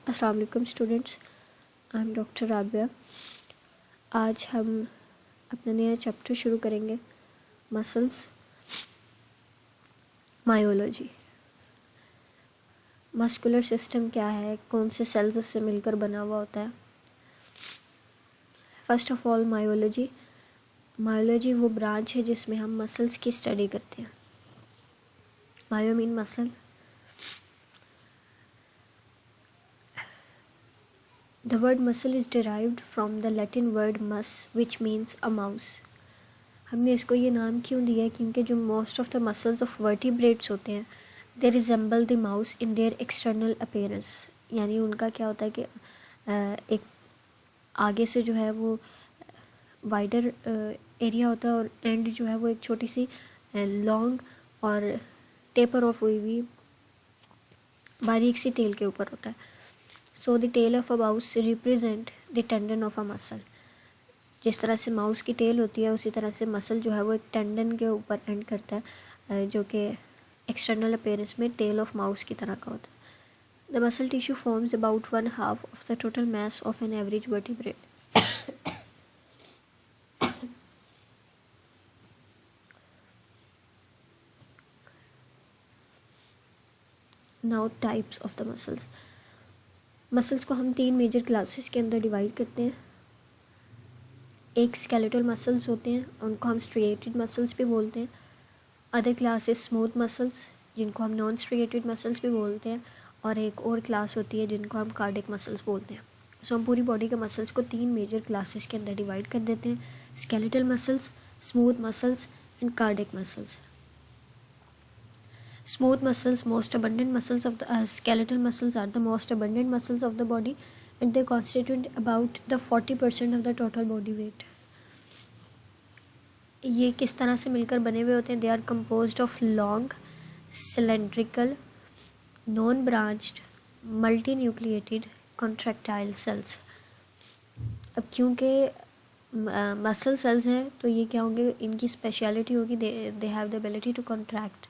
अस्सलाम वालेकुम students, I am doctor Rabia. आज हम अपना नया चैप्टर शुरू करेंगे, मसल्स मायोलॉजी। मस्कुलर सिस्टम क्या है, कौन से सेल्स इससे मिलकर बना हुआ होता है। फर्स्ट ऑफ ऑल मायोलॉजी वो ब्रांच है जिसमें हम मसल्स की स्टडी करते हैं। Myo mean muscle, the word muscle is derived from the Latin word mus which means a mouse। हमने इसको ये नाम क्यों दिया है, क्योंकि जो most of the muscles of vertebrates होते हैं they resemble the mouse in their external appearance. यानी उनका क्या होता है कि एक आगे से जो है वो वाइडर एरिया होता है और एंड जो है वो एक छोटी सी लॉन्ग और टेपर ऑफ हुई हुई बारीक सी टेल के ऊपर होता है। So the tail of a mouse represent the tendon of a muscle. जिस तरह से माउस की टेल होती है उसी तरह से मसल जो है वो एक टेंडन के ऊपर एंड करता है, जो कि एक्सटर्नल अपीयरेंस में टेल ऑफ माउस की तरह का होता है। The muscle tissue forms about 1/2 of the total mass of an average vertebrate. Now types of the muscles. Muscles को हम 3 मेजर क्लासेस के अंदर डिवाइड करते हैं। एक स्केलेटल मसल्स होते हैं, उनको हम स्ट्रिएटेड मसल्स भी बोलते हैं। अदर क्लास है स्मूथ मसल्स, जिनको हम नॉन स्ट्रिएटेड मसल्स भी बोलते हैं। और एक और क्लास होती है जिनको हम कार्डिक मसल्स बोलते हैं। सो हम पूरी बॉडी के मसल्स को 3 मेजर क्लासेस के अंदर डिवाइड कर देते हैं, skeletal muscles, smooth muscles and cardiac muscles. Smooth muscles, most abundant muscles of the skeletal muscles are the most abundant muscles of the body and they constitute about the 40% of the total body weight। ये किस तरह से मिलकर बने हुए होते हैं? They are composed of long cylindrical non branched multi nucleated contractile cells. अब क्योंकि मसल सेल्स हैं तो ये क्या होंगे, इनकी स्पेशलिटी होगी they have the ability to contract.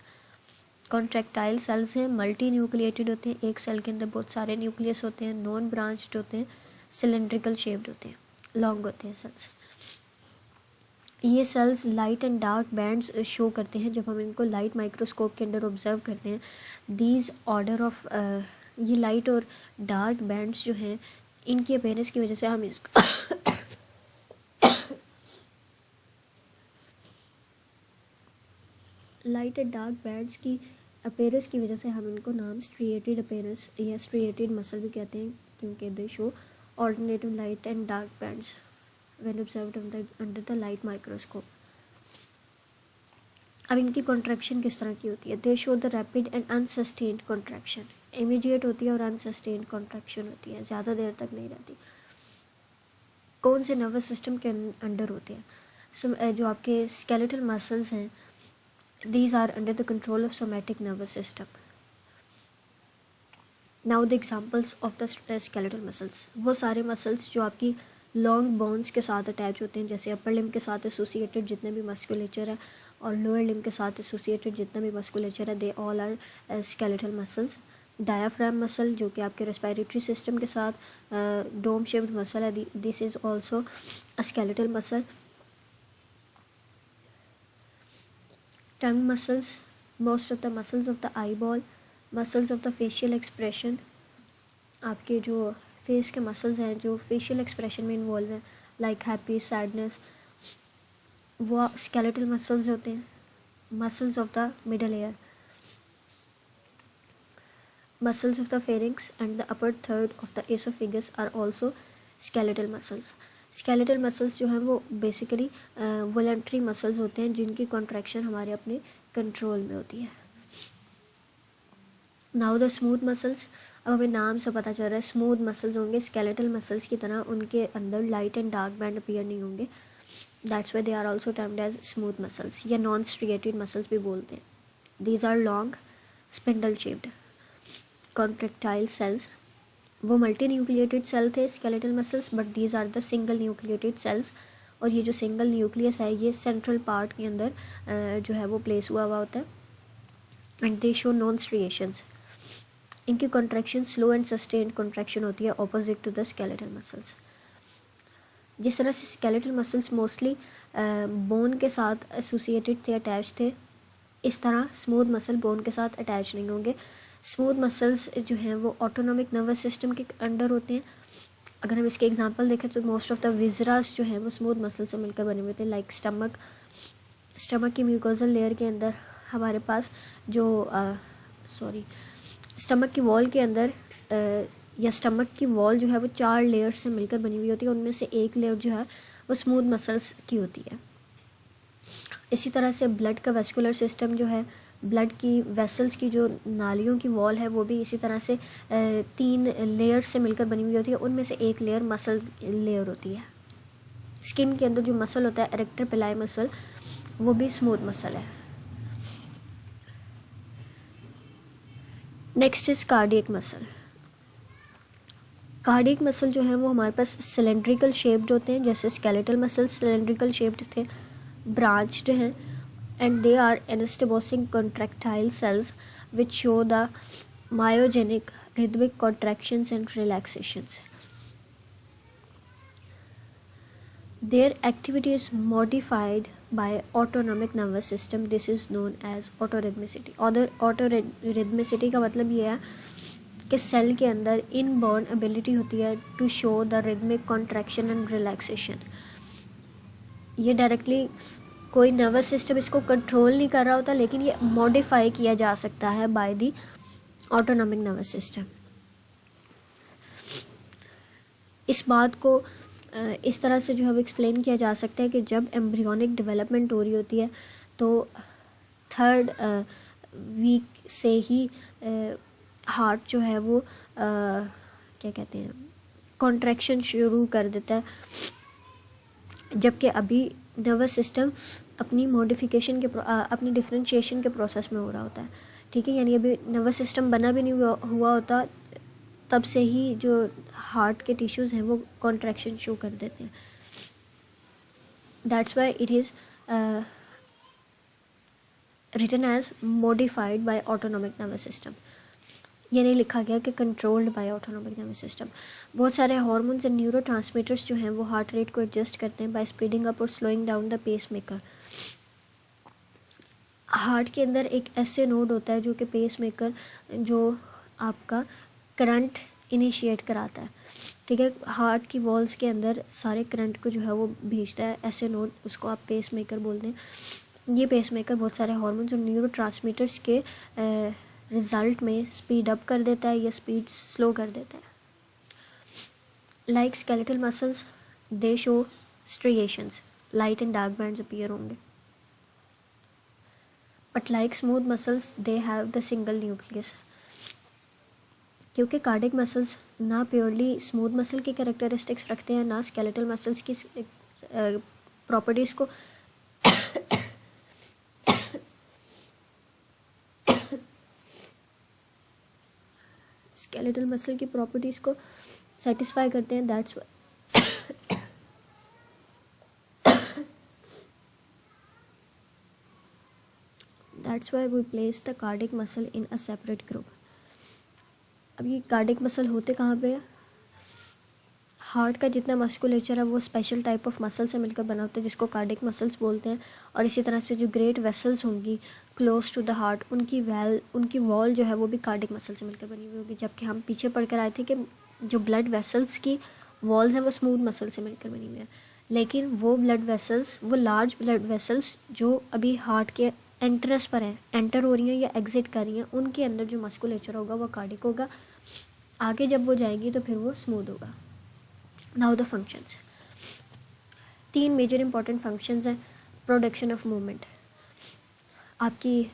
Contractile cells हैं, मल्टी न्यूक्लिएटेड होते हैं, एक सेल के अंदर बहुत सारे न्यूक्लियस होते हैं, नॉन ब्रांच्ड होते हैं, सिलेंड्रिकल शेप्ड होते हैं, लॉन्ग होते हैं सेल्स। ये cells light and dark bands show करते हैं जब हम इनको लाइट माइक्रोस्कोप के अंदर ऑब्जर्व करते हैं। दीज ऑर्डर ऑफ ये लाइट और डार्क बैंड्स जो हैं इनकी अपीयरेंस की वजह से हम इसको लाइट एंड डार्क बैंड्स की अपीयरेंस की वजह से हम इनको नाम स्ट्रिएटेड अपीयरेंस या स्ट्रिएटेड मसल भी कहते हैं, क्योंकि they show alternative light and dark bands when observed under the light microscope. अब इनकी कॉन्ट्रैक्शन किस तरह की होती है? They show the rapid and unsustained contraction. Immediate होती है और अनसस्टेन्ड कॉन्ट्रैक्शन होती है, ज़्यादा देर तक नहीं रहती। कौन से नर्वस सिस्टम के अंडर होते हैं? जो आपके स्केलेटल मसल्स हैं, these are under the control of somatic nervous system। now the examples of the skeletal muscles, वो सारे मसल्स जो आपकी लॉन्ग बोन्स के साथ अटैच होते हैं, जैसे अपर लिम्ब के साथ एसोसिएटेड जितने भी मस्कुलेचर है और लोअर लिम्ब के साथ एसोसिएटेड जितना भी मस्कुलेचर है, they all are skeletal muscles. Diaphragm muscle जो कि आपके रेस्पिरेटरी सिस्टम के साथ डोम शेप्ड मसल है, this is also a skeletal muscle. tongue muscles, most of the muscles of the eyeball, muscles of the facial expression, आपके जो face के muscles हैं जो फेशियल एक्सप्रेशन में इन्वॉल्व हैं, लाइक हैप्पी, सैडनेस, वो skeletal muscles होते हैं। Muscles of the middle ear, muscles of the pharynx and the upper third of the oesophagus are also skeletal muscles. Skeletal muscles जो हैं वो बेसिकली वॉलंटरी मसल्स होते हैं जिनकी कॉन्ट्रैक्शन हमारे अपने कंट्रोल में होती है। नाउ द स्मूथ मसल्स, अब हमें नाम से पता चल रहा है स्मूथ मसल्स होंगे स्केलेटल मसल्स की तरह, उनके अंदर light and dark band appear नहीं होंगे। That's why they are also termed as smooth muscles या नॉन स्ट्रिएटेड मसल्स भी बोलते हैं। These are long spindle shaped contractile cells. वो मल्टी न्यूक्लिएटेड सेल थे skeletal muscles, but these are the single nucleated cells. और ये जो single nucleus है ये सेंट्रल पार्ट के अंदर जो है वो प्लेस हुआ होता है। And they show non striations. इनकी contraction slow and sustained contraction होती है opposite to the skeletal muscles. जिस तरह से स्केलेटल मसल्स मोस्टली बोन के साथ एसोसिएटेड थे, अटैच थे, इस तरह स्मूथ मसल बोन के साथ अटैच नहीं होंगे। स्मूथ मसल्स जो हैं वो ऑटोनॉमिक नर्वस सिस्टम के अंडर होते हैं। अगर हम इसके एग्जांपल देखें तो मोस्ट ऑफ द विजरास जो हैं वो स्मूथ मसल से मिलकर बने हुए थे। लाइक स्टमक की म्यूकोजल लेयर के अंदर हमारे पास जो स्टमक की वॉल के अंदर या स्टमक की वॉल जो है वो 4 लेयर्स से मिलकर बनी हुई होती है। उनमें से एक लेयर जो है वो स्मूथ मसल्स की होती है। इसी तरह से ब्लड का वेस्कुलर सिस्टम जो है, ब्लड की वेसल्स की जो नालियों की वॉल है वो भी इसी तरह से 3 लेयर्स से मिलकर बनी हुई होती है। उनमें से एक लेयर मसल लेयर होती है। स्किन के अंदर जो मसल होता है एरेक्टर पिलाई मसल, वो भी स्मूथ मसल है। Next is cardiac muscle. Cardiac muscle जो है वो हमारे पास सिलेंड्रिकल शेप्ड होते हैं, जैसे स्केलेटल मसल सिलेंड्रिकल शेप्ड थे, ब्रांच्ड हैं, and they are anastomosing contractile cells which show the myogenic rhythmic contractions and relaxations. Their activity is modified by autonomic nervous system. This is known as autorhythmicity. autorhythmicity का मतलब ये है कि cell के अंदर inborn ability होती है to show the rhythmic contraction and relaxation. ये डायरेक्टली कोई नर्वस सिस्टम इसको कंट्रोल नहीं कर रहा होता, लेकिन ये मॉडिफाई किया जा सकता है by the autonomic nervous system. इस बात को इस तरह से जो है वो एक्सप्लेन किया जा सकता है कि जब एम्ब्रियोनिक डेवलपमेंट हो रही होती है तो 3rd वीक से ही हार्ट जो है वो क्या कहते हैं कॉन्ट्रैक्शन शुरू कर देता है, जबकि अभी नर्वस सिस्टम अपनी मॉडिफिकेशन के अपनी डिफरेंशिएशन के प्रोसेस में हो रहा होता है। ठीक है, यानी अभी नर्वस सिस्टम बना भी नहीं हुआ होता, तब से ही जो हार्ट के टिश्यूज़ हैं वो कॉन्ट्रैक्शन शो कर देते हैं। That's why it is written as modified by autonomic nervous system. ये नहीं लिखा गया कि controlled by autonomic nervous system. बहुत सारे हार्मोन्स एंड न्यूरोट्रांसमीटर्स जो हैं वो हार्ट रेट को एडजस्ट करते हैं बाय स्पीडिंग अप और slowing down the pacemaker. Heart के अंदर एक ऐसे नोड होता है जो कि पेस मेकर जो आपका करंट इनिशिएट कराता है। ठीक है, हार्ट की वॉल्स के अंदर सारे करंट को जो है वो भेजता है ऐसे नोड, उसको आप पेस मेकर बोलते हैं। ये पेस मेकर बहुत सारे हार्मोन्स और न्यूरोट्रांसमीटर्स के रिज़ल्ट में स्पीड अप कर देता है या स्पीड स्लो कर देता है। Like skeletal muscles they show striations, light and dark bands appear होंगे, but like smooth muscles they have the single nucleus. क्योंकि कार्डियक मसल्स ना प्योरली स्मूथ मसल की कैरेक्टरिस्टिक्स रखते हैं, ना स्केलेटल मसल्स की प्रॉपर्टीज़ को स्केलेटल मसल की प्रॉपर्टीज़ को सेटिस्फाई करते हैं। That's why we place the cardiac muscle in a separate group. अब ये कार्डिक मसल होते कहाँ पे है? हार्ट का जितना मस्कुलेचर है वो स्पेशल टाइप ऑफ मसल से मिलकर बना होता है जिसको कार्डिक मसल्स बोलते हैं। और इसी तरह से जो ग्रेट वेसल्स होंगी क्लोज टू द हार्ट, उनकी वॉल जो है वो भी कार्डिक मसल से मिलकर बनी हुई होगी। जबकि हम पीछे पढ़ कर आए थे कि जो ब्लड वेसल्स की वॉल्स हैं वो स्मूथ मसल से मिलकर बनी हुई है, लेकिन वो लार्ज ब्लड वेसल्स जो अभी हार्ट के एंट्रस पर हैं, एंटर हो रही हैं या एग्जिट कर रही हैं, उनके अंदर जो मस्कुलेचर होगा वो कार्डिक होगा। आगे जब वो जाएगी तो फिर वो स्मूथ होगा। Now the functions, 3 major important functions हैं। प्रोडक्शन ऑफ मूवमेंट, आपकी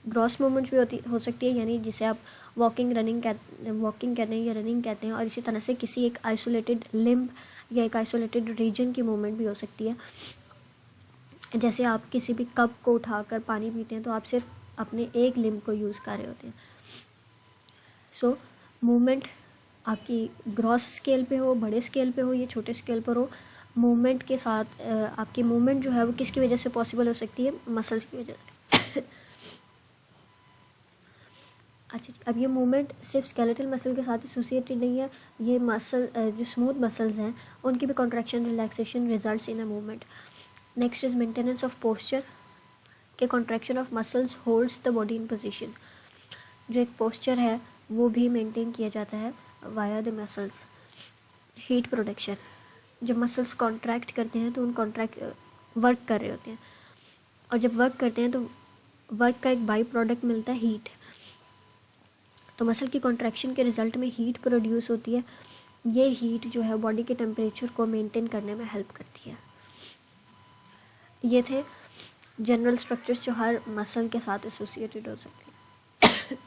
ग्रॉस मूवमेंट भी हो सकती है, यानी जिसे आप वॉकिंग कहते हैं या रनिंग कहते हैं। और इसी तरह से किसी एक आइसोलेटेड लिम्ब या एक आइसोलेटेड रीजन की मूवमेंट भी हो सकती है। जैसे आप किसी भी कप को उठाकर पानी पीते हैं तो आप सिर्फ अपने एक लिम्ब को यूज़ कर रहे होते हैं। सो मूवमेंट आपकी ग्रॉस स्केल पे हो, बड़े स्केल पे हो या छोटे स्केल पर हो, मूवमेंट के साथ आपकी मूवमेंट जो है वो किसकी वजह से पॉसिबल हो सकती है? मसल्स की वजह से। अच्छा जी, अब ये मूवमेंट सिर्फ स्केलेटल मसल के साथ एसोसिएटेड नहीं है, ये मसल जो स्मूथ मसल्स हैं उनकी भी contraction relaxation results in a movement. Next is maintenance of posture, के contraction of muscles holds the body in position. जो एक पोस्चर है वो भी मेंटेन किया जाता है via the muscles. Heat production, जब मसल्स कॉन्ट्रैक्ट करते हैं तो उन कॉन्ट्रैक्ट वर्क कर रहे होते हैं, और जब वर्क करते हैं तो वर्क का एक बाई प्रोडक्ट मिलता है हीट। तो मसल की कॉन्ट्रैक्शन के रिजल्ट में हीट प्रोड्यूस होती है। ये हीट जो है बॉडी के टेम्परेचर को मेंटेन करने में हेल्प करती है। ये थे जनरल स्ट्रक्चर्स जो हर मसल के साथ एसोसिएटेड हो सकते हैं।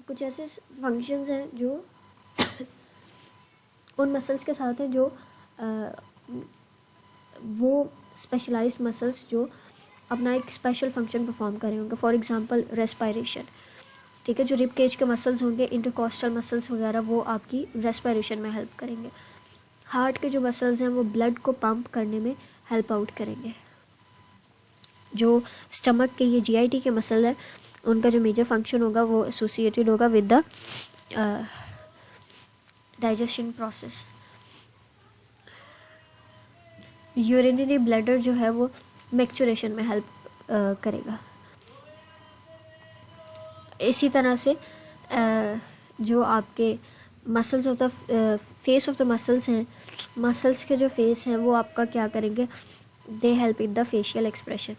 कुछ ऐसे फंक्शंस हैं जो उन मसल्स के साथ हैं जो वो स्पेशलाइज्ड मसल्स जो अपना एक स्पेशल फंक्शन परफॉर्म कर रहे होंगे। फॉर एग्जांपल रेस्पायरेशन, ठीक है, जो रिब केज के मसल्स होंगे, इंटरकॉस्टल मसल्स वगैरह, वो आपकी रेस्पायरेशन में हेल्प करेंगे। हार्ट के जो मसल्स हैं वो ब्लड को पंप करने में हेल्प आउट करेंगे। जो स्टमक के ये जीआईटी के मसल हैं उनका जो मेजर फंक्शन होगा वो एसोसिएटेड होगा with the digestion process. Urinary bladder जो है वो मैक्चुरेशन में हेल्प करेगा। इसी तरह से जो आपके muscles of the face of the muscles हैं, मसल्स के जो फेस हैं वो आपका क्या करेंगे, they help in the facial expression.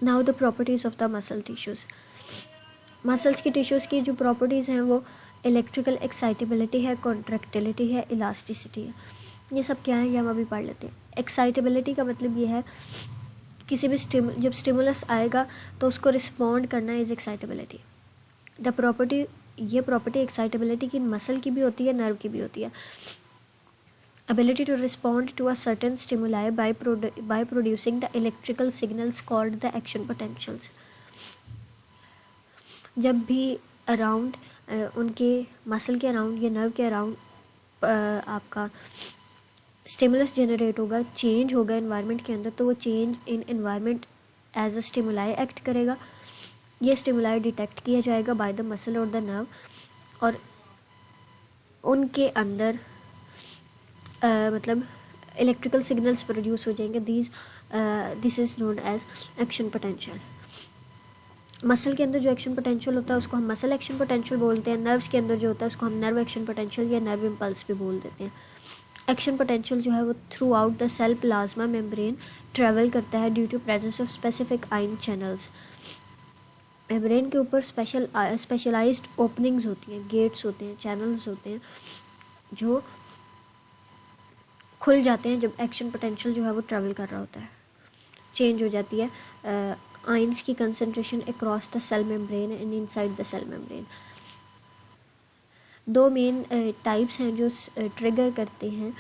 Now the properties of the muscle tissues. Muscles की टिश्यूज़ की जो प्रॉपर्टीज़ हैं वो इलेक्ट्रिकल एक्साइटेबिलिटी है, कॉन्ट्रैक्टिलिटी है, इलास्टिसिटी है। ये सब क्या है ये हम अभी पढ़ लेते हैं। एक्साइटेबिलिटी का मतलब ये है किसी भी जब स्टिमुलस आएगा तो उसको रिस्पॉन्ड करना इज़ एक्साइटेबिलिटी। द प्रॉपर्टी, ये प्रॉपर्टी एक्साइटेबिलिटी की मसल की भी होती है, नर्व की भी होती है। Ability to respond to a certain stimuli by producing the electrical signals called the action potentials। जब भी अराउंड उनके मसल के अराउंड या नर्व के अराउंड आपका स्टिमुलस जनरेट होगा, चेंज होगा एनवायरनमेंट के अंदर, तो वो change in environment as a stimuli act करेगा। ये स्टिमुलाई डिटेक्ट किया जाएगा बाय द मसल और द नर्व, और उनके अंदर मतलब इलेक्ट्रिकल सिग्नल्स प्रोड्यूस हो जाएंगे। This is known as action potential. Muscle के अंदर जो एक्शन पोटेंशियल होता है उसको हम मसल एक्शन पोटेंशियल बोलते हैं। नर्व्स के अंदर जो होता है उसको हम नर्व एक्शन पोटेंशियल या नर्व इम्पल्स भी बोल देते हैं। एक्शन पोटेंशियल जो है वो throughout the cell plasma membrane travel करता है due to presence of specific ion channels. Membrane के ऊपर स्पेशलाइज्ड ओपनिंग्स होती हैं, गेट्स होते हैं, चैनल्स होते हैं जो खुल जाते हैं जब एक्शन पोटेंशियल जो है वो ट्रैवल कर रहा होता है। चेंज हो जाती है आयंस की concentration across the cell membrane and inside the cell membrane. दो मेन टाइप्स हैं जो ट्रिगर करते हैं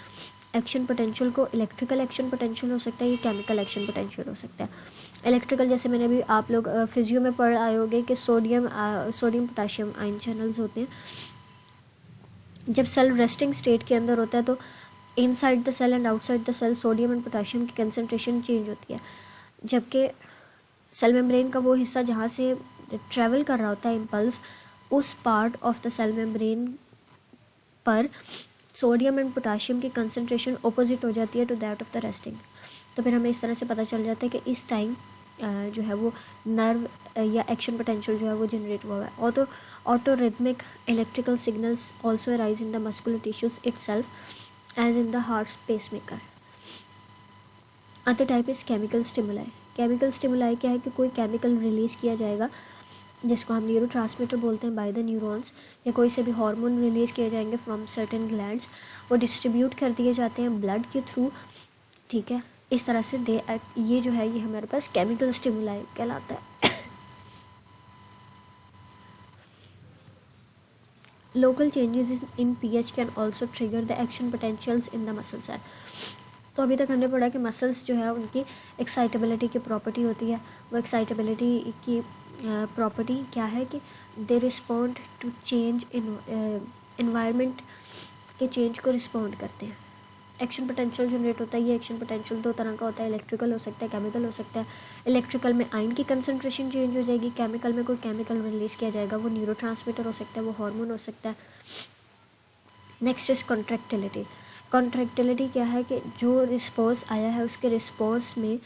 एक्शन पोटेंशियल को। इलेक्ट्रिकल एक्शन पोटेंशियल हो सकता है, ये केमिकल एक्शन पोटेंशियल हो सकता है। इलेक्ट्रिकल जैसे मैंने अभी आप लोग फिजियो में पढ़ आए होंगे कि सोडियम पोटाशियम आयन चैनल्स होते हैं। जब सेल रेस्टिंग स्टेट के अंदर होता है तो inside the cell and outside the cell sodium and potassium की कंसंट्रेशन चेंज होती है। जबकि सेल मेम्ब्रेन का वो हिस्सा जहाँ से ट्रैवल कर रहा होता है इम्पल्स, उस part of the cell membrane पर सोडियम एंड पोटाशियम की कंसंट्रेशन ऑपोजिट हो जाती है to that of the resting. तो फिर हमें इस तरह से पता चल जाता है कि इस टाइम जो है वो नर्व या एक्शन पोटेंशियल जो है वो जनरेट हुआ है। Autorhythmic electrical signals also arise in the muscular tissues itself as in the heart's pacemaker। Other type is chemical stimuli. Chemical stimuli क्या है कि कोई केमिकल रिलीज़ किया जाएगा जिसको हम न्यूरोट्रांसमीटर बोलते हैं बाय द न्यूरॉन्स, या कोई से भी हार्मोन रिलीज़ किए जाएंगे फ्रॉम सर्टेन ग्लैंड्स, वो डिस्ट्रीब्यूट कर दिए जाते हैं ब्लड के थ्रू, ठीक है। इस तरह से ये जो है ये हमारे पास केमिकल स्टिमुलाई कहलाता है। Local changes in pH can also trigger the action potentials in the muscle cell. तो अभी तक हमने पढ़ा कि मसल्स जो है उनकी एक्साइटेबिलिटी की प्रॉपर्टी होती है। वो एक्साइटेबिलिटी की प्रॉपर्टी क्या है कि they respond to change in environment के चेंज को रिस्पॉन्ड करते हैं। एक्शन पोटेंशियल जनरेट होता है। ये एक्शन पोटेंशियल दो तरह का होता है, इलेक्ट्रिकल हो सकता है, केमिकल हो सकता है। इलेक्ट्रिकल में आयन की कंसंट्रेशन चेंज हो जाएगी, केमिकल में कोई केमिकल रिलीज़ किया जाएगा, वो न्यूरोट्रांसमीटर हो सकता है, वो हार्मोन हो सकता है। Next is contractility. कॉन्ट्रैक्टिलिटी क्या है कि जो रिस्पॉन्स आया है उसके रिस्पॉन्स में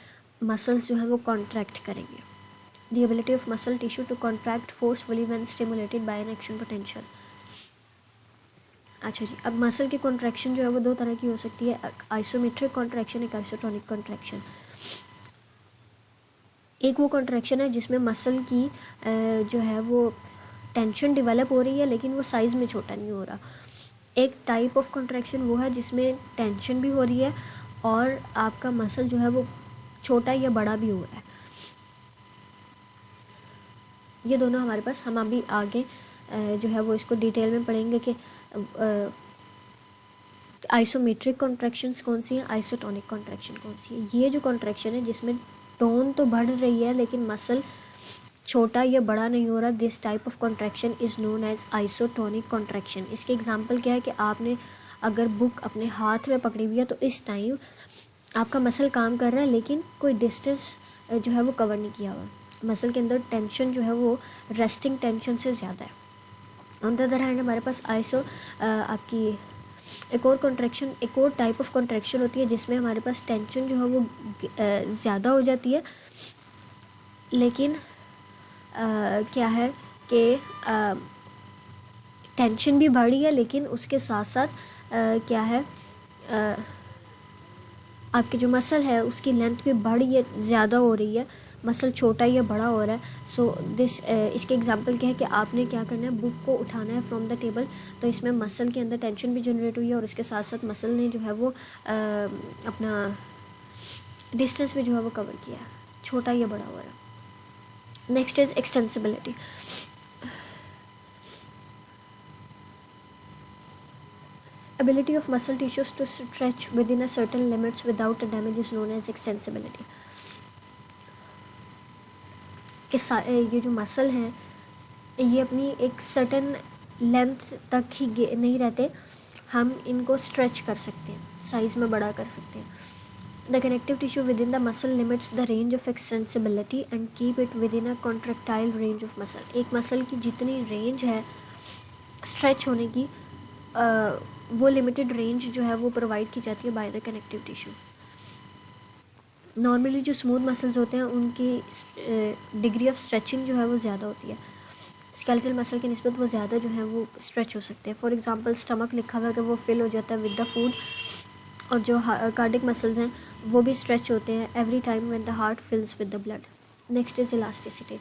मसल्स जो है वो कॉन्ट्रैक्ट करेंगे। The ability of muscle tissue to contract forcefully when stimulated by an action potential. अच्छा जी, अब मसल की कॉन्ट्रैक्शन जो है वो दो तरह की हो सकती है, आइसोमेट्रिक कॉन्ट्रैक्शन, एक आइसोटोनिक कॉन्ट्रैक्शन। एक वो कॉन्ट्रैक्शन है जिसमें मसल की जो है वो टेंशन डेवलप हो रही है लेकिन वो साइज़ में छोटा नहीं हो रहा। एक टाइप ऑफ कॉन्ट्रैक्शन वो है जिसमें टेंशन भी हो रही है और आपका मसल जो है वो छोटा या बड़ा भी हो रहा है। ये दोनों हमारे पास, हम अभी आगे जो है वो इसको डिटेल में पढ़ेंगे कि आइसोमेट्रिक कॉन्ट्रैक्शंस कौन सी हैं, आइसोटोनिक कॉन्ट्रैक्शन कौन सी है। ये जो कॉन्ट्रैक्शन है जिसमें टोन तो बढ़ रही है लेकिन मसल छोटा या बड़ा नहीं हो रहा, this type of contraction is known as isotonic contraction. इसके एग्जांपल क्या है कि आपने अगर बुक अपने हाथ में पकड़ी हुई है तो इस टाइम आपका मसल काम कर रहा है लेकिन कोई डिस्टेंस जो है वो कवर नहीं किया हुआ। मसल के अंदर टेंशन जो है वो रेस्टिंग टेंशन से ज़्यादा है। ऑन द अदर हैंड हमारे पास आपकी एक और कॉन्ट्रैक्शन, एक और टाइप ऑफ कॉन्ट्रैक्शन होती है जिसमें हमारे पास टेंशन जो है वो ज़्यादा हो जाती है लेकिन क्या है कि टेंशन भी बढ़ी है लेकिन उसके साथ साथ क्या है आपकी जो मसल है उसकी लेंथ भी बड़ी है, ज़्यादा हो रही है, मसल छोटा या बड़ा हो रहा है। सो दिस इसके एग्जांपल क्या है कि आपने क्या करना है, बुक को उठाना है फ्रॉम द टेबल, तो इसमें मसल के अंदर टेंशन भी जनरेट हुई है और इसके साथ साथ मसल ने जो है वो अपना डिस्टेंस भी जो है वो कवर किया है, छोटा या बड़ा हो रहा है। Next is extensibility. Ability of muscle tissues to stretch within a certain limits without a damage is known as extensibility. कि ये जो मसल हैं ये अपनी एक सर्टेन लेंथ तक ही नहीं रहते, हम इनको स्ट्रेच कर सकते हैं, साइज़ में बड़ा कर सकते हैं। The connective tissue within the muscle limits the range of extensibility and keep it within a contractile range of muscle. एक मसल की जितनी रेंज है स्ट्रेच होने की वो लिमिटेड रेंज जो है वो प्रोवाइड की जाती है by the connective tissue. Normally जो स्मूथ मसल्स होते हैं उनकी डिग्री ऑफ स्ट्रेचिंग जो है वो ज़्यादा होती है, स्केलेटल मसल की निस्बत वो ज़्यादा जो है वो स्ट्रेच हो सकते हैं। फॉर एग्जांपल स्टमक लिखा हुआ है कि वो फिल हो जाता है विद द फूड, और जो कार्डिक मसल्स हैं वो भी स्ट्रेच होते हैं every time when the heart fills with the blood. Next is elasticity.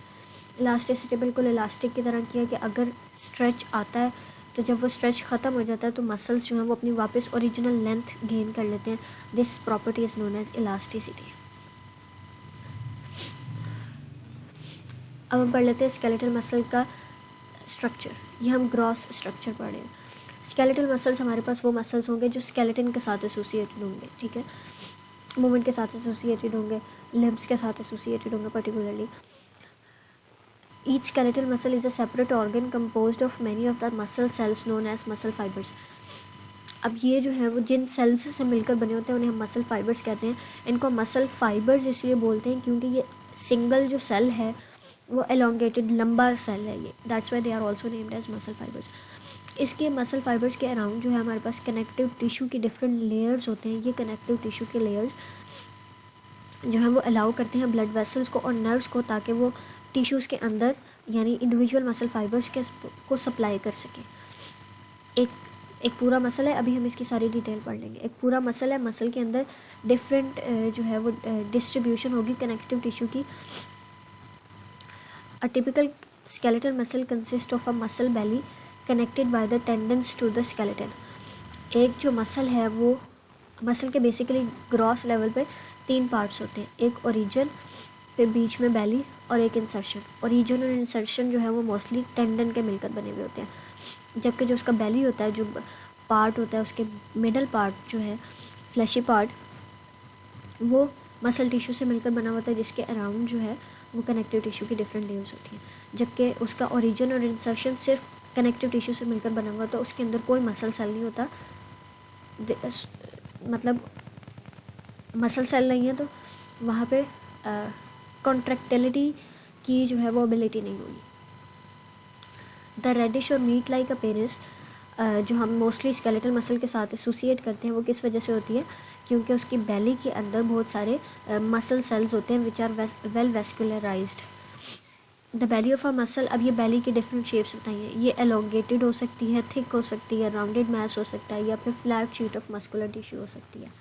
Elasticity बिल्कुल इलास्टिक की तरह की है कि अगर स्ट्रेच आता है तो जब वो स्ट्रेच ख़त्म हो जाता है तो मसल्स जो हैं वो अपनी वापस ओरिजिनल लेंथ गेन कर लेते हैं। This property is known as elasticity. अब हम पढ़ लेते हैं स्केलेटल मसल का स्ट्रक्चर। ये हम ग्रॉस स्ट्रक्चर पढ़ रहे हैं। स्केलेटल मसल्स हमारे पास वो मसल्स होंगे जो स्केलेटन के साथ एसोसिएटेड होंगे, ठीक है, मूवमेंट के साथ एसोसिएटेड होंगे, लिम्स के साथ एसोसिएटेड होंगे particularly. Each skeletal muscle is a separate organ composed of many of the muscle cells known as muscle fibres. अब ये जो है वो जिन सेल्स से मिलकर बने होते हैं उन्हें हम मसल फाइबर्स कहते हैं। इनको मसल फाइबर्स इसलिए बोलते हैं क्योंकि ये सिंगल जो सेल है वो एलोंगेटेड लंबा सेल है ये, that's why they are also named as muscle fibres. इसके मसल फाइबर्स के अराउंड जो है हमारे पास कनेक्टिव टिश्यू की डिफरेंट लेयर्स होते हैं। ये कनेक्टिव टिश्यू के लेयर्स जो है वो अलाउ करते हैं ब्लड वेसल्स को और नर्व्स को ताकि वो टिश्यूज़ के अंदर यानी इंडिविजुअल मसल फाइबर्स को सप्लाई कर सके। एक पूरा मसल है, अभी हम इसकी सारी डिटेल पढ़ लेंगे। एक पूरा मसल है, मसल के अंदर डिफरेंट जो है वो डिस्ट्रीब्यूशन होगी कनेक्टिव टिश्यू की। A typical skeletal muscle consists of a muscle belly connected by the tendons to the skeleton. एक जो मसल है वो मसल के बेसिकली ग्रॉस लेवल पे 3 पार्ट्स होते हैं, एक ओरिजिन, फिर बीच में बेली और एक इंसर्शन। ओरिजिन और इंसर्शन जो है वो मोस्टली टेंडन के मिलकर बने हुए होते हैं, जबकि जो उसका बेली होता है, जो पार्ट होता है उसके मिडल पार्ट जो है फ्लैशी पार्ट, वो मसल टिश्यू से मिलकर बना होता है जिसके अराउंड जो है वो कनेक्टिव टिश्यू की डिफरेंट लेयर्स होती हैं। जबकि उसका ओरिजिन और इंसर्शन सिर्फ कनेक्टिव टिश्यू से मिलकर बना हुआ तो उसके अंदर कोई मसल सेल नहीं होता। मतलब मसल सेल नहीं है तो वहाँ पे कॉन्ट्रैक्टिलिटी की जो है वो एबिलिटी नहीं होगी। द रेडिश और मीट लाइक अपीयरेंस जो हम मोस्टली स्केलेटल मसल के साथ एसोसिएट करते हैं वो किस वजह से होती है, क्योंकि उसकी बेली के अंदर बहुत सारे मसल सेल्स होते हैं which are well vascularised. The belly of a muscle, अब ये बेली की डिफरेंट शेप्स बताइए, ये एलोंगेटेड हो सकती है, थिक हो सकती है, राउंडेड मैस हो सकता है, या फिर flat sheet of muscular tissue हो सकती है।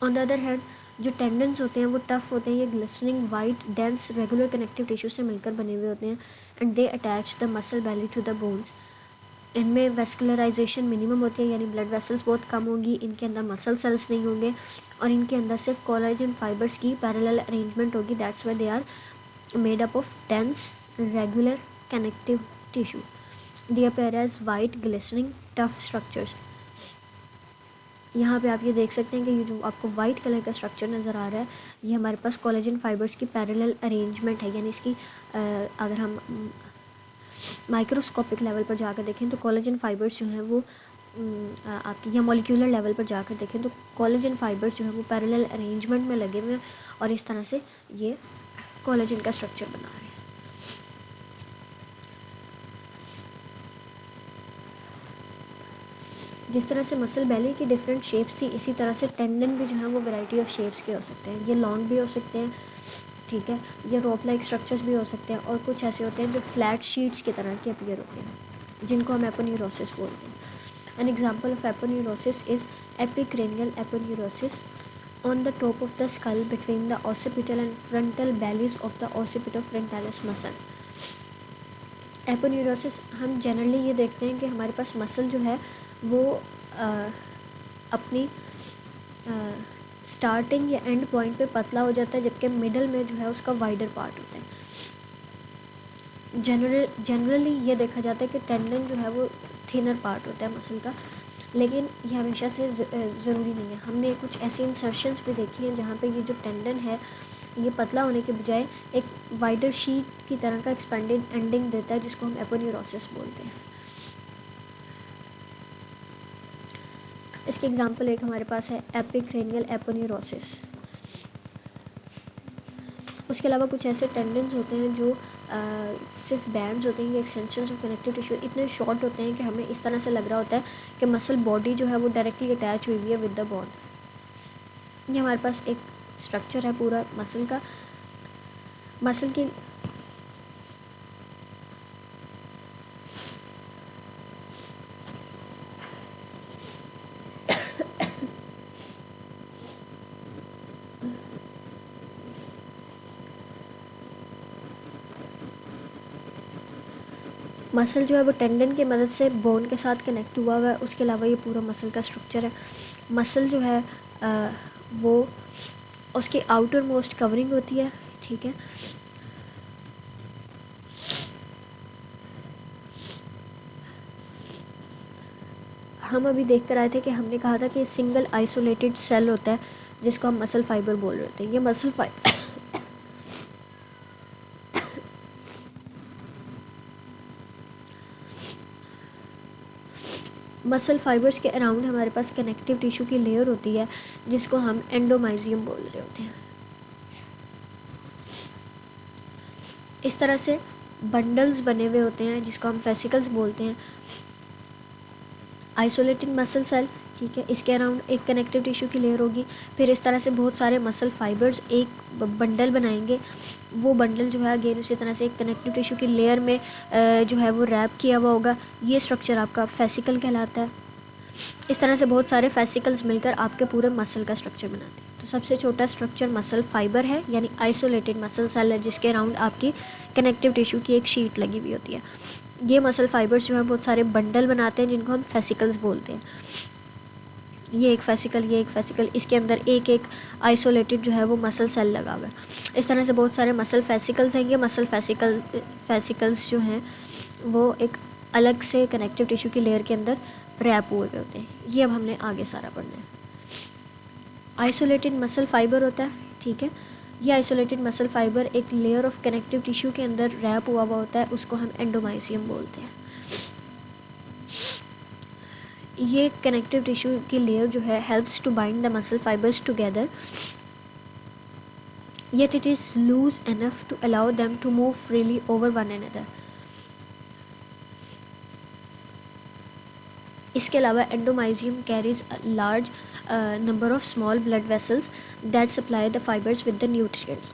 ऑन द अदर हैंड जो टेंडन्स होते हैं वो टफ होते हैं, ये glistening white dense regular connective tissue से मिलकर बने हुए होते हैं and they attach the muscle Bailey to the bones. इनमें वेस्कुलराइजेशन मिनिमम होती है, यानी ब्लड वेसल्स बहुत कम होंगी, इनके अंदर मसल सेल्स नहीं होंगे और इनके अंदर सिर्फ कोलेजन फाइबर्स की पैरेलल अरेंजमेंट होगी। That's why they are made up of dense regular connective tissue. They appear as white glistening tough structures. यहाँ पे आप ये देख सकते हैं कि ये जो आपको वाइट कलर का स्ट्रक्चर नज़र आ रहा है ये हमारे पास कोलेजन फाइबर्स की पैरेलल अरेंजमेंट है, यानी इसकी अगर हम माइक्रोस्कोपिक लेवल पर जाकर देखें तो कोलेजन फाइबर्स जो हैं वो आपकी या मॉलिक्यूलर लेवल पर जाकर देखें तो कोलेजन फाइबर्स जो है वो पैरेलल अरेंजमेंट में लगे हुए हैं और इस तरह से ये कोलेजन का स्ट्रक्चर बना रहे हैं। जिस तरह से मसल बेली की डिफरेंट शेप्स थी, इसी तरह से टेंडन भी जो है वो वैरायटी ऑफ शेप्स के हो सकते हैं। ये लॉन्ग भी हो सकते हैं, ठीक है, ये रोप लाइक स्ट्रक्चर्स भी हो सकते हैं और कुछ ऐसे होते हैं जो फ्लैट शीट्स की तरह के अपीयर होते हैं जिनको हम एपोन्यूरोसिस बोलते हैं। An example of aponeurosis is epicranial aponeurosis on the top of the skull between the occipital and frontal bellies of the occipitofrontalis muscle. Aponeurosis हम जनरली ये देखते हैं कि हमारे पास मसल जो है वो अपनी स्टार्टिंग या एंड पॉइंट पे पतला हो जाता है, जबकि मिडल में जो है उसका वाइडर पार्ट होता है। जनरली ये देखा जाता है कि टेंडन जो है वो थिनर पार्ट होता है मसल का, लेकिन ये हमेशा से ज़रूरी नहीं है। हमने कुछ ऐसी इंसर्शंस भी देखी हैं जहाँ पे ये जो टेंडन है ये पतला होने के बजाय एक वाइडर शीट की तरह का एक्सपेंडेड एंडिंग देता है, जिसको हम एपोन्यूरोसिस बोलते हैं। इसकी एग्जांपल एक हमारे पास है एपिक्रेनियल एपोन्यूरोसिस। उसके अलावा कुछ ऐसे टेंडन्स होते हैं जो सिर्फ बैंड्स होते हैं, ये एक्सटेंशंस ऑफ कनेक्टिव टिश्यू इतने शॉर्ट होते हैं कि हमें इस तरह से लग रहा होता है कि मसल बॉडी जो है वो डायरेक्टली अटैच हुई है विद द बोन। ये हमारे पास एक स्ट्रक्चर है पूरा मसल का। मसल की मसल जो है वो टेंडन की मदद से बोन के साथ कनेक्ट हुआ हुआ है। उसके अलावा ये पूरा मसल का स्ट्रक्चर है। मसल जो है वो उसकी आउटर मोस्ट कवरिंग होती है, ठीक है। हम अभी देख कर आए थे कि हमने कहा था कि सिंगल आइसोलेटेड सेल होता है जिसको हम मसल फाइबर बोल रहे थे। ये मसल फाइबर मसल फाइबर्स के अराउंड हमारे पास कनेक्टिव टिश्यू की लेयर होती है जिसको हम एंडोमाइजियम बोल रहे होते हैं। इस तरह से बंडल्स बने हुए होते हैं जिसको हम फेसिकल्स बोलते हैं। आइसोलेटेड मसल सेल, ठीक है, इसके अराउंड एक कनेक्टिव टिश्यू की लेयर होगी। फिर इस तरह से बहुत सारे मसल फाइबर्स एक बंडल बनाएंगे। वो बंडल जो है अगेन उसी तरह से एक कनेक्टिव टिश्यू की लेयर में जो है वो रैप किया हुआ होगा। ये स्ट्रक्चर आपका फेसिकल कहलाता है। इस तरह से बहुत सारे फेसिकल्स मिलकर आपके पूरे मसल का स्ट्रक्चर बनाते हैं। तो सबसे छोटा स्ट्रक्चर मसल फाइबर है, यानी आइसोलेटेड मसल सेल है जिसके अराउंड आपकी कनेक्टिव टिश्यू की एक शीट लगी हुई होती है। ये मसल फाइबर्स जो है बहुत सारे बंडल बनाते हैं जिनको हम फेसिकल्स बोलते हैं। ये एक फेसिकल, ये एक फेसिकल, इसके अंदर एक एक आइसोलेटेड जो है वो मसल सेल लगा हुआ है। इस तरह से बहुत सारे मसल फेसिकल्स हैं। ये मसल फेसिकल्स जो हैं वो एक अलग से कनेक्टिव टिश्यू की लेयर के अंदर रैप हुए होते हैं। ये अब हमने आगे सारा पढ़ना है। आइसोलेटेड मसल फाइबर होता है, ठीक है। ये आइसोलेटेड मसल फाइबर एक लेयर ऑफ कनेक्टिव टिश्यू के अंदर रैप हुआ होता है, उसको हम एंडोमाइजियम बोलते हैं। ये कनेक्टिव टिश्यू की लेयर जो है helps to bind the muscle fibres together, yet it is loose enough to allow them to move freely over one another. इसके अलावा endomysium carries a large number of small blood vessels that supply the fibres with the nutrients.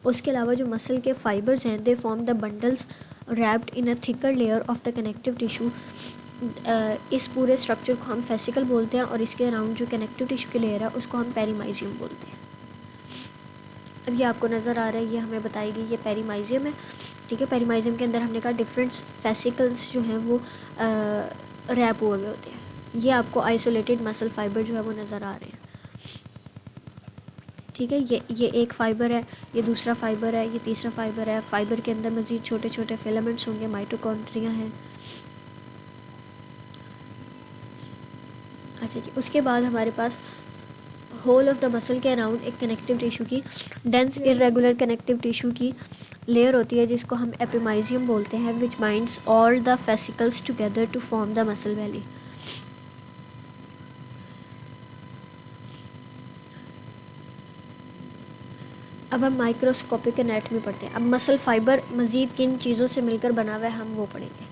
उसके अलावा जो muscle के fibres हैं they form the bundles wrapped in a thicker layer of the connective tissue. इस पूरे structure को हम fascicle बोलते हैं और इसके अराउंड जो कनेक्टिव टिश्यू की लेयर है उसको हम पेरीमाइजियम बोलते हैं. अब ये आपको नज़र आ रहा है, ये हमें बताएगी ये पेरीमाइजियम है. ठीक है, पेरीमाइजियम के अंदर हमने कहा डिफरेंट फेसिकल्स जो हैं वो रैप हुए हुए होते हैं. ये आपको आइसोलेटेड मसल फाइबर जो है वो नज़र आ रहे हैं. ठीक है, ये एक फ़ाइबर है, ये दूसरा फ़ाइबर है, ये तीसरा फ़ाइबर है. फ़ाइबर के अंदर मज़ीद छोटे छोटे फिलामेंट्स होंगे, माइटोकॉन्ड्रिया हैं. अच्छा जी, उसके बाद हमारे पास होल ऑफ द मसल के अराउंड एक कनेक्टिव टिश्यू की डेंस इरेगुलर कनेक्टिव टिश्यू की लेयर होती है जिसको हम एपिमाइजियम बोलते हैं, which binds all the fascicles together to form the muscle belly. अब हम माइक्रोस्कोपिक एनाटॉमी पढ़ते हैं. अब मसल फाइबर मज़ीद किन चीज़ों से मिलकर बना हुआ है हम वो पढ़ेंगे.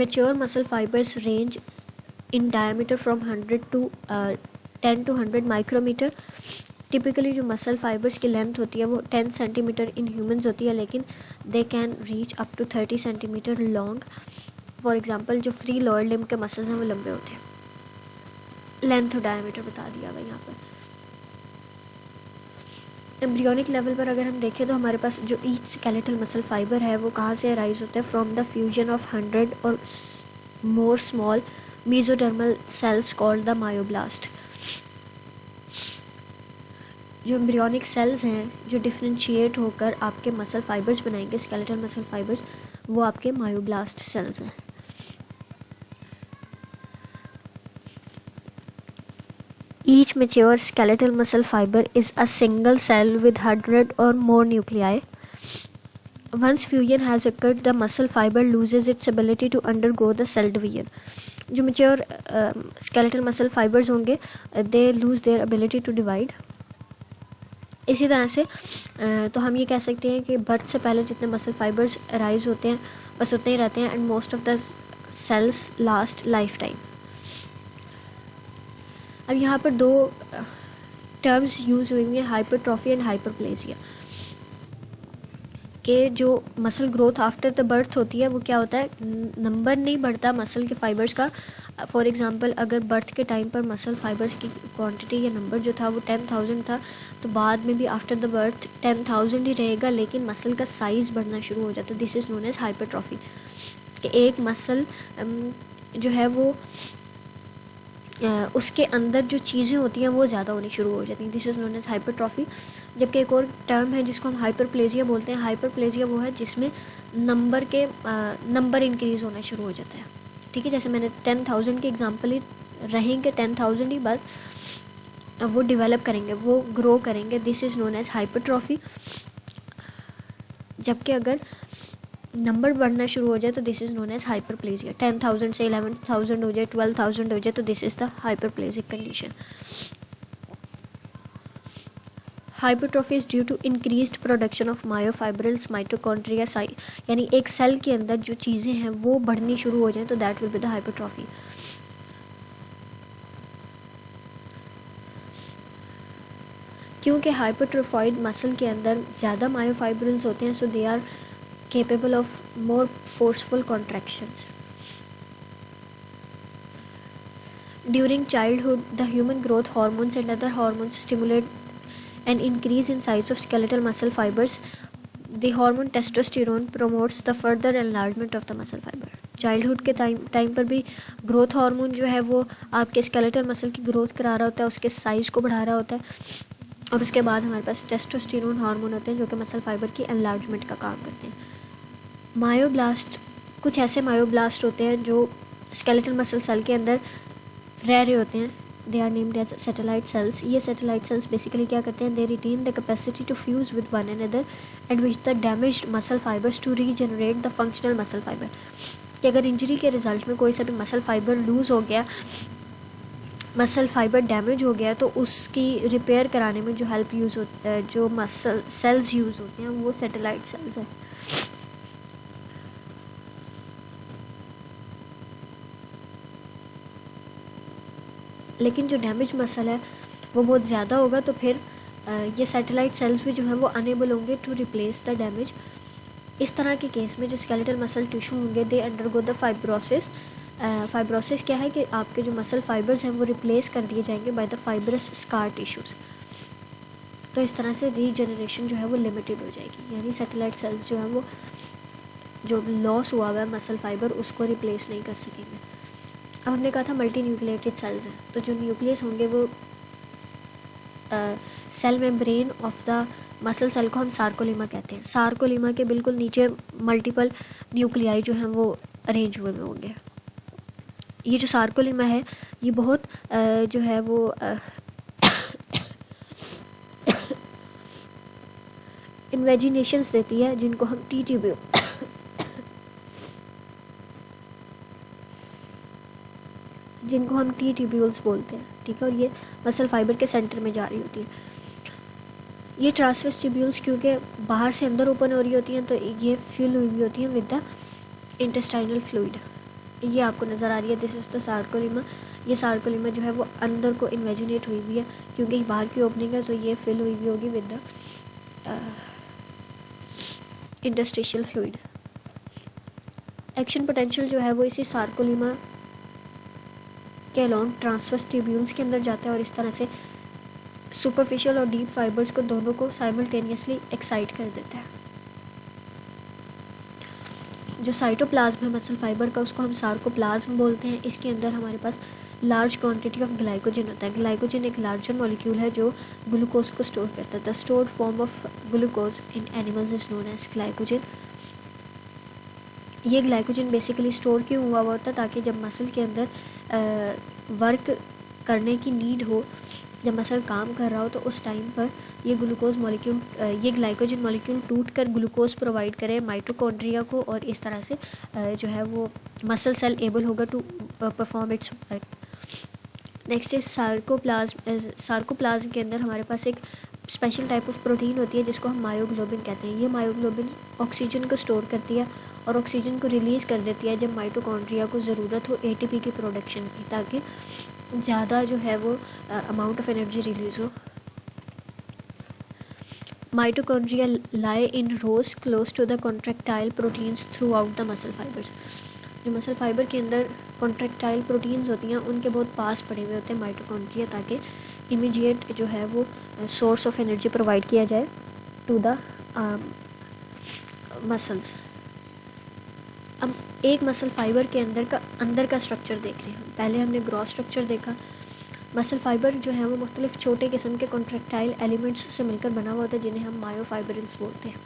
Mature muscle fibers range in diameter from 100 to 10 to 100 micrometer. Typically जो मसल फाइबर्स की लेंथ होती है वो 10 सेंटीमीटर इन ह्यूमंस होती है, लेकिन they can reach up to 30 centimetre long. For example जो फ्री लोअर लिम्ब के मसल्स हैं वो लंबे होते हैं. लेंथ और डायमीटर बता दिया हुआ यहाँ पर. एम्ब्रियोनिक लेवल पर अगर हम देखें तो हमारे पास जो ईच स्केलेटल मसल फाइबर है वो कहाँ से अराइज होता है, फ्रॉम द फ्यूजन ऑफ 100 और more small mesodermal cells called the myoblast. जो एम्ब्रियोनिक सेल्स हैं जो डिफ्रेंशिएट होकर आपके मसल फाइबर्स बनाएंगे, स्केलेटल मसल फाइबर्स, वो आपके मायोब्लास्ट सेल्स हैं. Each mature skeletal muscle fiber is a single cell with 100 or more nuclei. Once fusion has occurred, the muscle fiber loses its ability to undergo the cell division. जो mature skeletal muscle fibers होंगे they lose their ability to divide. इसी तरह से तो हम ये कह सकते हैं कि बर्थ से पहले जितने मसल फाइबर्स अराइज होते हैं बस उतने ही रहते हैं, and most of the cells last lifetime. अब यहाँ पर दो टर्म्स यूज़ हुई हैं, हाइपरट्रॉफी एंड हाइपरप्लेजिया. कि जो muscle growth after the birth होती है वो क्या होता है, नंबर नहीं बढ़ता मसल के फाइबर्स का. फॉर एग्जांपल अगर बर्थ के टाइम पर मसल फाइबर्स की क्वांटिटी या नंबर जो था वो 10,000 था, तो बाद में भी आफ्टर द बर्थ 10,000 ही रहेगा, लेकिन मसल का साइज़ बढ़ना शुरू हो जाता है. This is known as hypertrophy. कि एक मसल जो है वो उसके अंदर जो चीज़ें होती हैं वो ज़्यादा होनी शुरू हो जाती हैं. This is known as hypertrophy. जबकि एक और टर्म है जिसको हम हाइपरप्लेजिया बोलते हैं. हाइपरप्लेजिया वो है जिसमें नंबर इंक्रीज़ होना शुरू हो जाता है. ठीक है, जैसे मैंने 10,000 के एग्जांपल ही रहेंगे, 10,000 ही बाद वो डेवलप करेंगे, वो ग्रो करेंगे. This is known as hypertrophy. जबकि अगर नंबर बढ़ना शुरू हो जाए तो this is known as hyperplasia. 10,000 से 11,000 हो जाए, 12,000 हो जाए तो this is the hyperplastic condition. Hypertrophy is due to increased production of myofibrils mitochondria. यानी एक सेल के अंदर जो चीज़ें हैं वो बढ़नी शुरू हो जाएं तो that will be the hypertrophy. क्योंकि हाइपरट्रोफाइड मसल के अंदर ज़्यादा मायोफाइब्रल्स होते हैं, so they are capable of more forceful contractions. During childhood, the human growth hormones and other hormones stimulate an increase in size of skeletal muscle fibers. The hormone testosterone promotes the further enlargement of the muscle fiber. Childhood के time पर भी growth hormone जो है वो आपके skeletal muscle की growth करा रहा होता है, उसके साइज़ को बढ़ा रहा होता है. और उसके बाद हमारे पास टेस्टोस्टेरोन हार्मोन होते हैं जो कि मसल फाइबर की एनलार्जमेंट का काम करते हैं. मायोब्लास्ट, कुछ ऐसे मायोब्लास्ट होते हैं जो स्केलेटल मसल सेल के अंदर रह रहे होते हैं, they are named as satellite cells. ये सैटेलाइट सेल्स बेसिकली क्या करते हैं, they retain the capacity to fuse with one another and which the damaged muscle fibres to regenerate the functional muscle fibre. कि अगर इंजरी के result में कोई सा भी मसल फाइबर लूज़ हो गया, मसल फाइबर डैमेज हो गया, तो उसकी रिपेयर कराने में जो हेल्प यूज़ होता है, जो मसल सेल्स यूज़ होते हैं, वो सैटेलाइट सेल्स हैं। लेकिन जो डैमेज मसल है वो बहुत ज़्यादा होगा, तो फिर ये सैटेलाइट सेल्स भी जो है वो अनेबल होंगे टू रिप्लेस द डैमेज। इस तरह के केस में जो स्केलेटल मसल टिश्यू होंगे, they undergo the fibrosis. Fibrosis क्या है कि आपके जो मसल फाइबर्स हैं वो रिप्लेस कर दिए जाएंगे by the fibrous scar tissues. तो इस तरह से रीजनरेशन जो है वो लिमिटेड हो जाएगी, यानी सैटेलाइट सेल्स जो है वो जो लॉस हुआ हुआ है मसल फाइबर उसको रिप्लेस नहीं कर सकेंगे। अब हमने कहा था मल्टी न्यूक्लिएटेड सेल्स हैं, तो जो न्यूक्लियस होंगे वो cell membrane of the muscle cell को हम सार्कोलीमा कहते हैं। सार्कोलीमा के बिल्कुल नीचे मल्टीपल न्यूक्लियाई जो हैं वो अरेंज हुए होंगे। ये जो सार्कोलीमा है ये बहुत जो है वो इन्वेजिनेशंस देती है, जिनको हम टी ट्यूब्यूल्स बोलते हैं, ठीक है। और ये मसल फाइबर के सेंटर में जा रही होती है। ये ट्रांसवर्स ट्यूब्यूल्स क्योंकि बाहर से अंदर ओपन हो रही होती हैं, तो ये फिल हुई होती हैं विद द इंटेस्टाइनल फ्लूइड। ये आपको नज़र आ रही है, दिस इज़ द सार्कोलीमा। ये सार्कोलीमा जो है वो अंदर को इन्वेजिनेट हुई हुई है, क्योंकि बाहर की ओपनिंग है, तो ये फिल हुई हुई होगी with the interstitial fluid. Action potential जो है वो इसी सार्कोलीमा के अलॉन्ग ट्रांसवर्स ट्यूब्यूल्स के अंदर जाता है और इस तरह से सुपरफिशियल और डीप फाइबर्स को दोनों को साइमल्टेनियसली एक्साइट कर देता है। जो साइटोप्लाज्म है मसल फाइबर का, उसको हम सार्कोप्लाज्म बोलते हैं। इसके अंदर हमारे पास लार्ज क्वांटिटी ऑफ ग्लाइकोजन होता है। ग्लाइकोजन एक लार्जर मॉलिक्यूल है जो ग्लूकोज को स्टोर करता है। The stored form of glucose in animals is known as glycogen. ये ग्लाइकोजन बेसिकली स्टोर क्यों हुआ होता है, ताकि जब मसल के अंदर वर्क करने की नीड हो, जब मसल काम कर रहा हो, तो उस टाइम पर ये ग्लूकोज मॉलिक्यूल, ये ग्लाइकोजन मॉलिक्यूल टूट कर ग्लूकोज प्रोवाइड करे माइटोकॉन्ड्रिया को, और इस तरह से जो है वो मसल सेल एबल होगा to perform its work. Next is sarcoplasm. Sarcoplasm के अंदर हमारे पास एक स्पेशल टाइप ऑफ प्रोटीन होती है जिसको हम मायोग्लोबिन कहते हैं। ये मायोग्लोबिन ऑक्सीजन को स्टोर करती है और ऑक्सीजन को रिलीज़ कर देती है जब माइटोकॉन्ड्रिया को ज़रूरत हो एटीपी की प्रोडक्शन की, ताकि ज़्यादा जो है वो अमाउंट ऑफ एनर्जी रिलीज़ हो। Mitochondria lie in rows close to the contractile proteins throughout the muscle fibres. जो मसल फाइबर के अंदर कॉन्ट्रैक्टाइल प्रोटीन्स होती हैं उनके बहुत पास पड़े हुए होते हैं माइटोकॉन्ड्रिया, ताकि इमीडिएट जो है वो सोर्स ऑफ एनर्जी प्रोवाइड किया जाए टू द मसल्स। अब एक मसल फाइबर के अंदर का स्ट्रक्चर देख रहे हैं। पहले हमने ग्रॉस स्ट्रक्चर देखा। मसल फाइबर जो है वो मुख्तलिफ छोटे किस्म के कॉन्ट्रैक्टाइल एलिमेंट्स से मिलकर बना हुआ होता है, जिन्हें हम मायोफाइब्रिल्स बोलते हैं।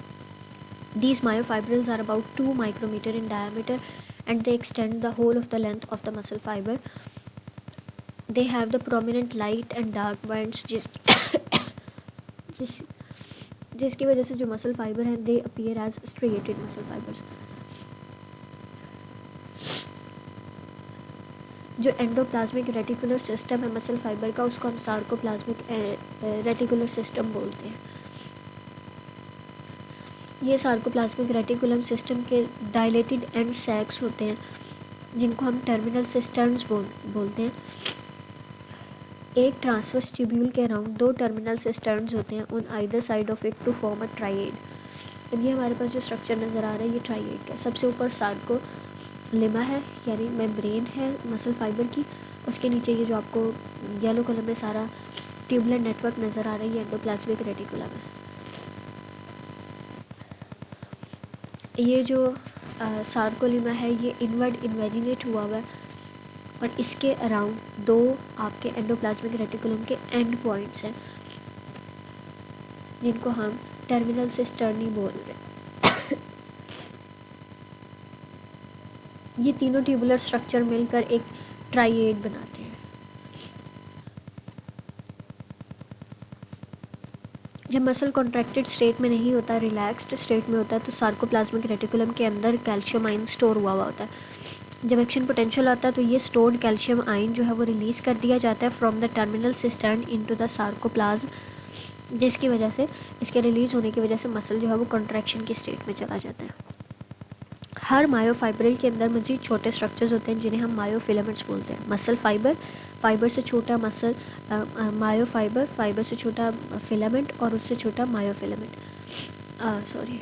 These myofibrils are about 2 micrometer in diameter and they extend the whole of the length of the muscle fiber. They have the prominent light and dark bands जिसकी वजह से जो मसल फाइबर हैं they appear as striated muscle fibers. जो endoplasmic reticular system है muscle fibre का, उसको हम सार्कोप्लाज्मिक रेटिकुलर सिस्टम बोलते हैं। ये सार्कोप्लाज्मिक रेटिकुलम सिस्टम के डायलेटेड एंड सैक्स होते हैं, जिनको हम टर्मिनल सिस्टर्न्स बोलते हैं। एक ट्रांसवर्स ट्यूब्यूल के अराउंड 2 टर्मिनल सिस्टर्न्स होते हैं on either side of it to form a triad. अब ये हमारे पास जो स्ट्रक्चर नज़र आ रहा है ये ट्राइएड का। सबसे ऊपर सार्कोलेमा है, यानी मेम्ब्रेन है मसल फाइबर की। उसके नीचे ये जो आपको येलो कलर में सारा ट्यूबुलर नेटवर्क नज़र आ रहा है ये एंडोप्लाज्मिक रेटिकुलम है। ये जो सार्कोलेमा है ये इनवर्ड इन्वेजिनेट हुआ हुआ है और इसके अराउंड 2 आपके एंडोप्लाज्मिक रेटिकुलम के एंड पॉइंट्स हैं, जिनको हम टर्मिनल सिस्टर्नी बोल रहे हैं। ये तीनों ट्यूबुलर स्ट्रक्चर मिलकर एक ट्राइएड बनाते हैं। जब मसल कॉन्ट्रैक्टेड स्टेट में नहीं होता, रिलैक्स्ड स्टेट में होता है, तो सार्कोप्लाज्मिक रेटिकुलम के अंदर कैल्शियम आयन स्टोर हुआ होता है। जब एक्शन पोटेंशियल आता है तो ये स्टोर्ड कैल्शियम आयन जो है वो रिलीज़ कर दिया जाता है from the terminal cistern into the sarcoplasm, जिसकी वजह से, इसके रिलीज़ होने की वजह से मसल जो है वो कॉन्ट्रैक्शन की स्टेट में चला जाता है। हर मायोफाइब्रिल के अंदर मज़ीद छोटे स्ट्रक्चर्स होते हैं जिन्हें हम मायोफिलामेंट्स बोलते हैं। मसल फाइबर, फाइबर से छोटा मसल मायोफाइबर, फाइबर से छोटा फिलामेंट और उससे छोटा मायोफिलामेंट। सॉरी,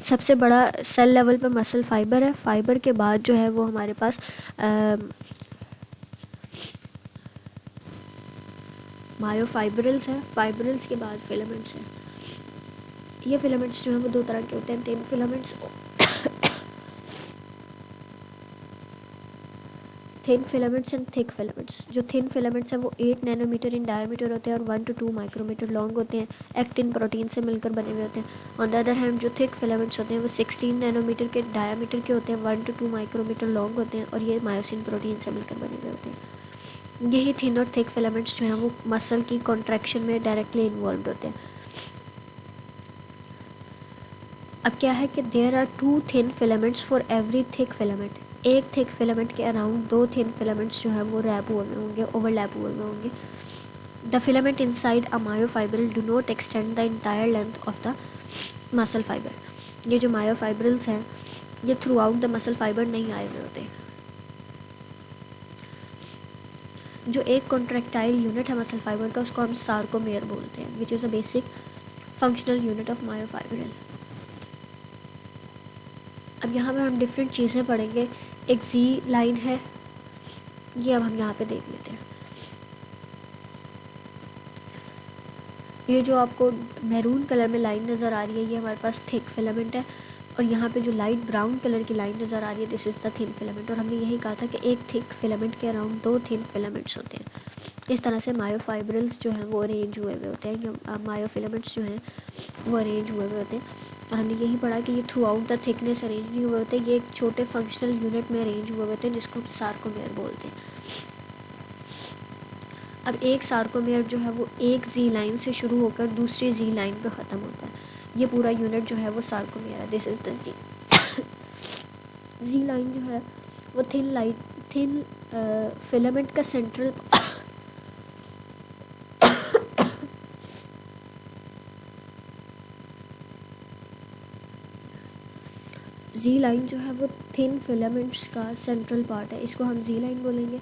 सबसे बड़ा सेल लेवल पर मसल फाइबर है। फाइबर के बाद जो है वो हमारे पास मायोफाइब्रिल्स है, फाइब्रिल्स के बाद फिलामेंट्स हैं। ये फिलामेंट्स जो हैं वो दो तरह के होते हैं, thin filaments, thin filaments and thick filaments. जो थिन फिलामेंट्स हैं वो 8 नैनोमीटर इन डायमीटर होते हैं और 1 to 2 माइक्रोमीटर लॉन्ग होते हैं, एक्टिन प्रोटीन से मिलकर बने हुए होते हैं। ऑन द अदर हैंड जो थिक फिलामेंट्स होते हैं वो 16 नैनोमीटर के डायमीटर के होते हैं, 1 to 2 माइक्रोमीटर लॉन्ग होते हैं और ये मायोसिन प्रोटीन से मिलकर बने हुए होते हैं। यही थिन और थिक फिलामेंट्स जो हैं वो मसल की कॉन्ट्रैक्शन में डायरेक्टली इन्वॉल्व होते हैं। अब क्या है कि there are 2 thin filaments for every thick filament. एक थिक फिलामेंट के अराउंड 2 थिन फिलामेंट्स जो है वो रैप हुए में होंगे, ओवरलैप हुए में होंगे। The filament inside a myofibril do not extend the entire length of the muscle fibre. ये जो मायोफाइब्रिल्स हैं ये through out the muscle fibre नहीं आए हुए होते। जो एक कॉन्ट्रैक्टाइल यूनिट है मसल फाइबर का उसको हम सार्कोमेयर बोलते हैं, which is a basic functional unit of myofibril. अब यहाँ पे हम डिफरेंट चीज़ें पढ़ेंगे। एक जी लाइन है, ये अब हम यहाँ पे देख लेते हैं। ये जो आपको मैरून कलर में लाइन नज़र आ रही है ये हमारे पास थिक फिलामेंट है, और यहाँ पे जो लाइट ब्राउन कलर की लाइन नज़र आ रही है this is the thin filament. और हमने यही कहा था कि एक थिक फिलामेंट के अराउंड 2 थिन फिलामेंट्स होते हैं। इस तरह से मायोफाइब्रिल्स जो हैं वो अरेंज हुए हुए होते हैं, या मायोफिलामेंट्स जो हैं वो अरेंज हुए हुए होते हैं। और हमने यही पढ़ा कि ये through out the thickness arrange नहीं हुए होते, ये एक छोटे फंक्शनल यूनिट में अरेंज हुए होते हैं जिसको हम सार्कोमेयर बोलते हैं। अब एक सार्कोमेयर जो है वो एक जी लाइन से शुरू होकर दूसरी जी लाइन पे ख़त्म होता है। ये पूरा यूनिट जो है वो सार्कोमेयर है। This is the Z. Z line जो है वो थिन फिलामेंट का सेंट्रल जी लाइन जो है वो थिन फिलामेंट्स का सेंट्रल पार्ट है, इसको हम जी लाइन बोलेंगे।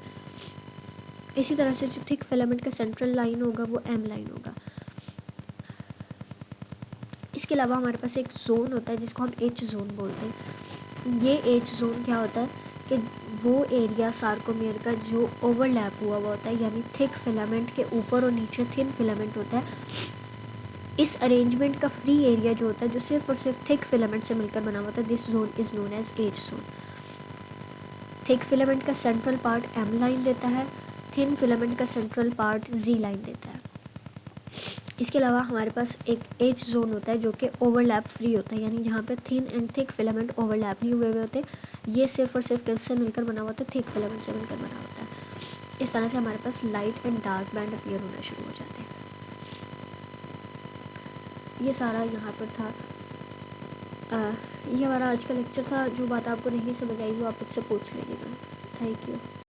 इसी तरह से जो थिक फिलामेंट का सेंट्रल लाइन होगा वो एम लाइन होगा। इसके अलावा हमारे पास एक जोन होता है जिसको हम एच जोन बोलते हैं। ये एच जोन क्या होता है कि वो एरिया सार्कोमेयर का जो ओवरलैप हुआ होता है, यानी थिक फिलामेंट के ऊपर और नीचे थिन फिलामेंट होता है। इस अरेंजमेंट का फ्री एरिया जो होता है जो सिर्फ और सिर्फ थिक फिलामेंट से मिलकर बना होता है, this zone is known as H zone. Thick filament का सेंट्रल पार्ट एम लाइन देता है, थिन फिलामेंट का सेंट्रल पार्ट जी लाइन देता है। इसके अलावा हमारे पास एक एच जोन होता है जो कि ओवरलैप फ्री होता है, यानी जहाँ पे thin and thick filament overlap नहीं हुए हुए होते। ये सिर्फ और सिर्फ किससे मिलकर बना होता है, थिक फिलामेंट से मिलकर बना होता है। इस तरह से हमारे पास light and dark band appear होना शुरू हो जाते हैं। ये सारा यहाँ पर था। ये हमारा आज का लेक्चर था। जो बात आपको नहीं समझ आई वो आप मुझसे पूछ लीजिएगा। Thank you.